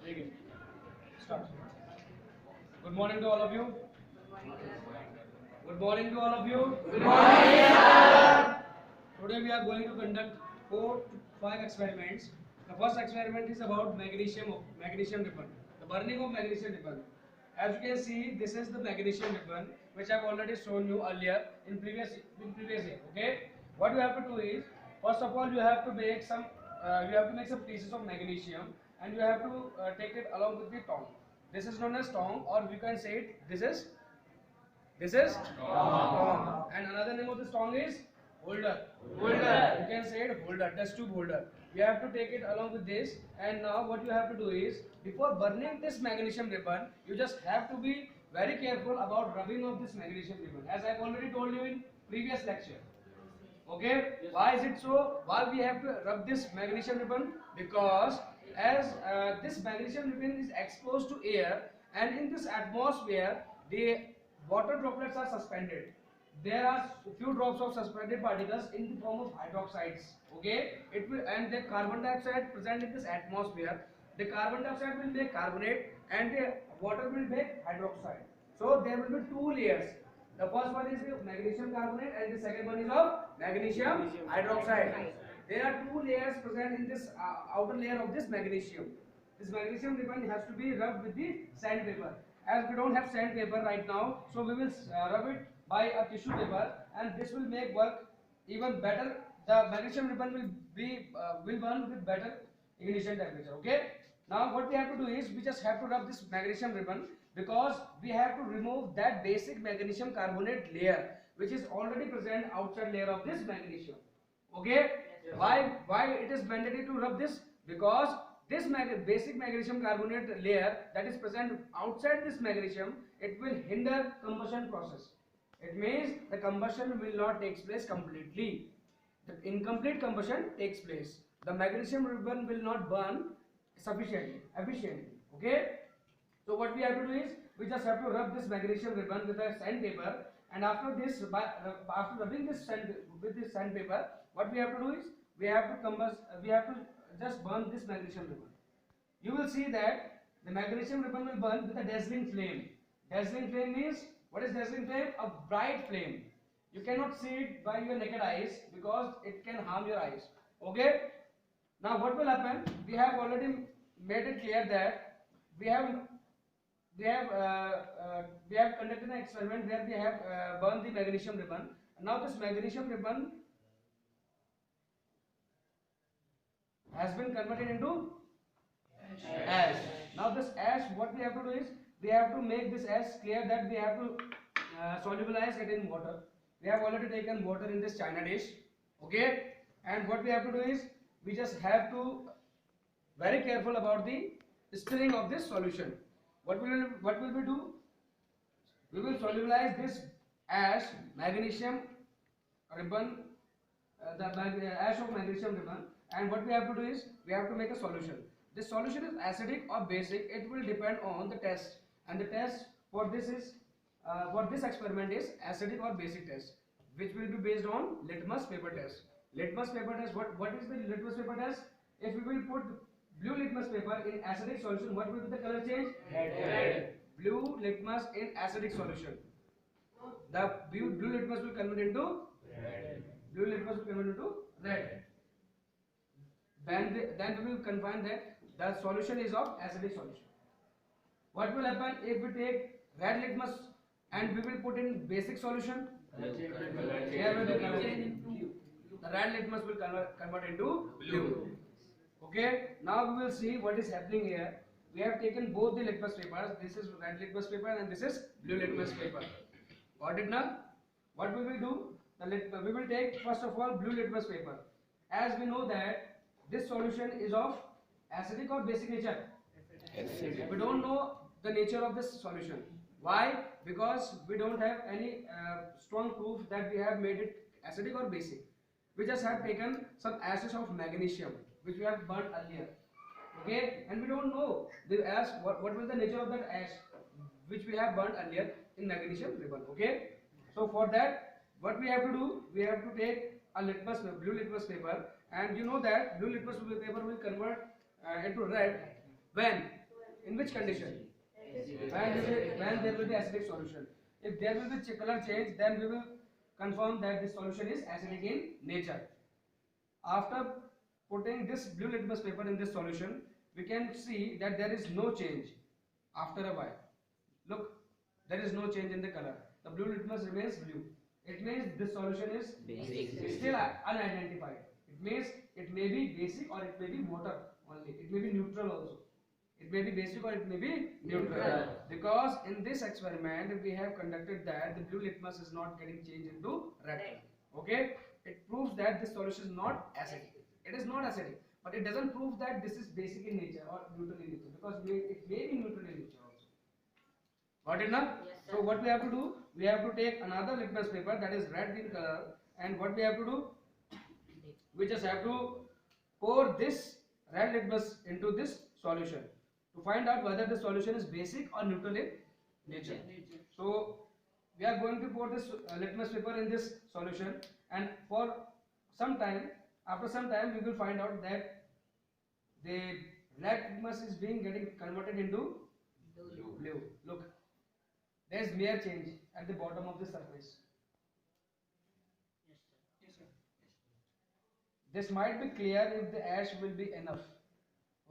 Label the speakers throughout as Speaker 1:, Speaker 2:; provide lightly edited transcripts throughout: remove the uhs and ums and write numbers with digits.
Speaker 1: Begin. Start. Good morning to all of you. Good morning to all of you. Good morning, sir. Today we are going to conduct 4 to 5 experiments. The first experiment is about magnesium ribbon. The burning of magnesium ribbon. As you can see, this is the magnesium ribbon which I have already shown you earlier in previous year. Okay. What you have to do is, first of all, you have to make some pieces of magnesium, and you have to take it along with the tongue. This is known as tongue, or we can say it. This is tongue. And another name of this tongue is holder. You can say it holder, test tube holder. You have to take it along with this. And now what you have to do is, before burning this magnesium ribbon, you just have to be very careful about rubbing of this magnesium ribbon, as I have already told you in previous lecture. Okay, why is it so? Why we have to rub this magnesium ribbon? Because as this magnesium ribbon is exposed to air, and in this atmosphere the water droplets are suspended. There are few drops of suspended particles in the form of hydroxides. Okay, it will, and the carbon dioxide present in this atmosphere. The carbon dioxide will make carbonate, and the water will make hydroxide. So there will be two layers. The first one is magnesium carbonate, and the second one is of magnesium hydroxide. There are two layers present in this outer layer of this magnesium. This magnesium ribbon has to be rubbed with the sandpaper. As we don't have sandpaper right now, so we will rub it by a tissue paper, and this will make work even better. The magnesium ribbon will burn with better ignition temperature. Okay. Now what we have to do is, we just have to rub this magnesium ribbon, because we have to remove that basic magnesium carbonate layer which is already present outside layer of this magnesium. Okay. Why it is mandatory to rub this? Because this basic magnesium carbonate layer that is present outside this magnesium, it will hinder combustion process. It means the combustion will not take place completely. The incomplete combustion takes place. The magnesium ribbon will not burn efficiently. Okay. So what we have to do is, we just have to rub this magnesium ribbon with a sandpaper, and after rubbing this with this sandpaper, what we have to do is, we have to just burn this magnesium ribbon. You will see that the magnesium ribbon will burn with a dazzling flame. Dazzling flame means, what is dazzling flame? A bright flame. You cannot see it by your naked eyes, because it can harm your eyes. Okay. Now what will happen? We have already made it clear that we have conducted an experiment where we have burned the magnesium ribbon. Now this magnesium ribbon has been converted into ash. Now this ash, what we have to do is, we have to make this ash clear, that we have to solubilize it in water. We have already taken water in this china dish. Okay. And what we have to do is, we just have to very careful about the stirring of this solution. What will we do? We will solubilize this ash magnesium ribbon, the ash of magnesium ribbon, and what we have to do is, we have to make a solution. This solution is acidic or basic. It will depend on the test, and the test for this experiment is acidic or basic test, which will be based on litmus paper test. Litmus paper test. What is the litmus paper test? If we will put blue litmus paper in acidic solution, what will be the color change? Red. Blue litmus in acidic solution. The blue litmus will convert into red. Blue litmus will convert into red. Then we will confine that the solution is of acidic solution. What will happen if we take red litmus and we will put in basic solution? Here will be color change. The red litmus will convert into blue. Okay. Now we will see what is happening here. We have taken both the litmus papers. This is red litmus paper and this is blue litmus paper. Got it now? What we will do? We will take first of all blue litmus paper. As we know that this solution is of acidic or basic nature. Acidic. We don't know the nature of this solution. Why? Because we don't have any strong proof that we have made it acidic or basic. We just have taken some ashes of magnesium which we have burnt earlier. Okay, and we don't know the ash, what was the nature of that ash which we have burnt earlier in magnesium ribbon. Okay, so for that, what we have to do, we have to take a blue litmus paper, and you know that blue litmus paper will convert into red When? In which condition? When there will be acidic solution. If there will be color change, then we will confirm that this solution is acidic in nature. After putting this blue litmus paper in this solution, we can see that there is no change after a while. Look, there is no change in the color. The blue litmus remains blue. It means this solution is still unidentified. It means it may be basic or it may be water only. It may be neutral also. It may be basic or it may be neutral. Because in this experiment we have conducted that the blue litmus is not getting changed into red. Okay? It proves that this solution is not acidic. It is not acidic. But it doesn't prove that this is basic in nature or neutral in nature. Because it may be neutral in nature also. Got it now?
Speaker 2: Yes, sir.
Speaker 1: So what we have to do? We have to take another litmus paper that is red in color. And what we have to do? We just have to pour this red litmus into this solution to find out whether the solution is basic or neutral in nature. So we are going to pour this litmus paper in this solution, and for some time, after some time, we will find out that the red litmus is getting converted into blue. Look, there is mere change at the bottom of the surface. This might be clear if the ash will be enough.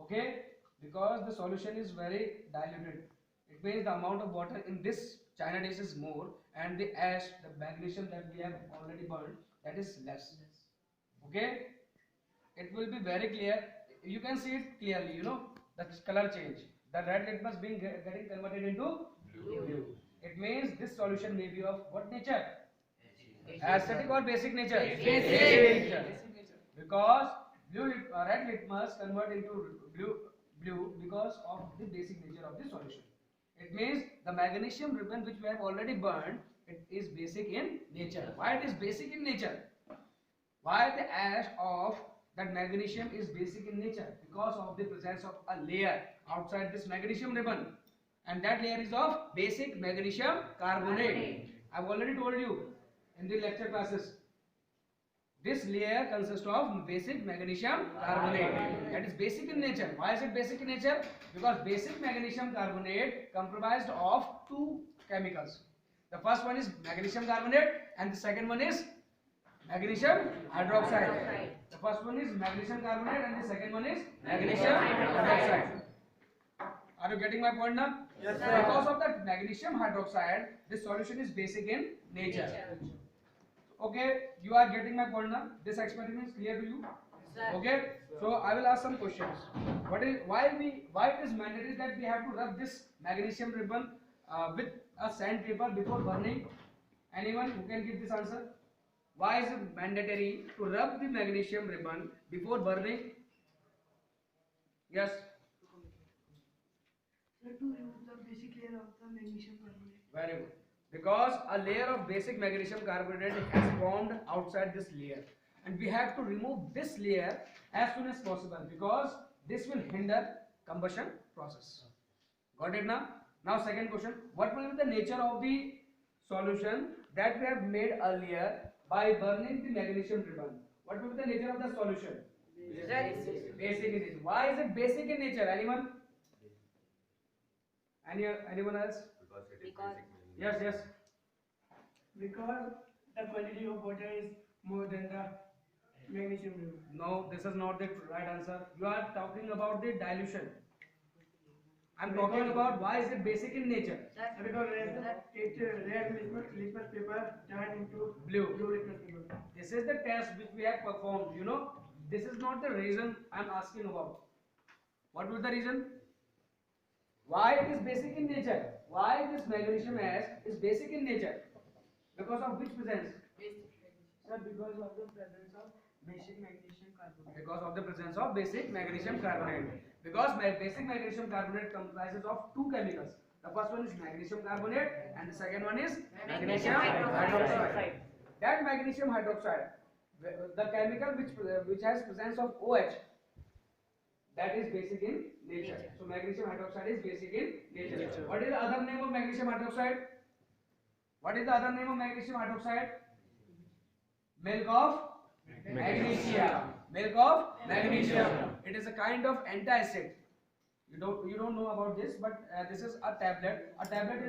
Speaker 1: Okay, because the solution is very diluted. It means the amount of water in this china dish is more, and the ash, the magnesium that we have already burned, that is less. Okay, it will be very clear. You can see it clearly. You know the color change. The red litmus getting converted into blue. It means this solution may be of what nature? Acidic or basic nature? Basic nature. Because red litmus convert into blue because of the basic nature of the solution. It means the magnesium ribbon which we have already burned, it is basic in nature. Why it is basic in nature? Why the ash of that magnesium is basic in nature? Because of the presence of a layer outside this magnesium ribbon, and that layer is of basic magnesium carbonate. I have already told you in the lecture classes. This layer consists of basic magnesium carbonate. That is basic in nature. Why is it basic in nature? Because basic magnesium carbonate comprised of two chemicals. The first one is magnesium carbonate and the second one is magnesium hydroxide. The first one is magnesium carbonate and the second one is magnesium hydroxide. Are you getting my point now?
Speaker 2: Yes, sir.
Speaker 1: Because of that magnesium hydroxide, this solution is basic in nature. Okay, you are getting my point now. This experiment is clear to you. Okay, so I will ask some questions. Why it is mandatory that we have to rub this magnesium ribbon with a sandpaper before burning? Anyone who can give this answer? Why is it mandatory to rub the magnesium ribbon before burning? Yes.
Speaker 3: To remove the basic layer of the magnesium carbonate.
Speaker 1: Very good. Because a layer of basic magnesium carbonate has formed outside this layer, and we have to remove this layer as soon as possible because this will hinder combustion process. Got it now? Now second question, what will be the nature of the solution that we have made earlier by burning the magnesium ribbon? What will be the nature of the solution? Basic in nature. Why is it basic in nature? Anyone? Anyone else?
Speaker 2: Because
Speaker 1: Yes.
Speaker 3: Because the quantity of water is more than the magnesium ribbon.
Speaker 1: No, this is not the right answer. You are talking about the dilution. I am talking about why is it basic in nature?
Speaker 3: Because red litmus paper turned into
Speaker 1: Blue.
Speaker 3: litmus paper.
Speaker 1: This is the test which we have performed. You know, this is not the reason I am asking about. What was the reason? Why it is basic in nature? Why this magnesium ash is basic in nature? Because of which presence?
Speaker 3: Sir, because of the presence of basic magnesium carbonate.
Speaker 1: Because of the presence of basic magnesium carbonate. Because basic magnesium carbonate comprises of two chemicals. The first one is magnesium carbonate and the second one is magnesium hydroxide. That magnesium hydroxide, the chemical which has presence of OH, that is basic in nature. So magnesium hydroxide is basic in nature. What is the other name of magnesium hydroxide? What is the other name of magnesium hydroxide? Milk of magnesium. Milk of magnesium. It is a kind of antacid. You don't know about this, but this is a tablet. A tablet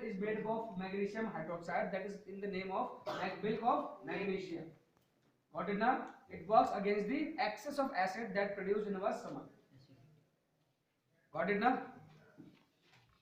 Speaker 1: is made of magnesium hydroxide, that is in the name of milk of magnesium. Got it now? It works against the excess of acid that produced in our stomach. Got it now?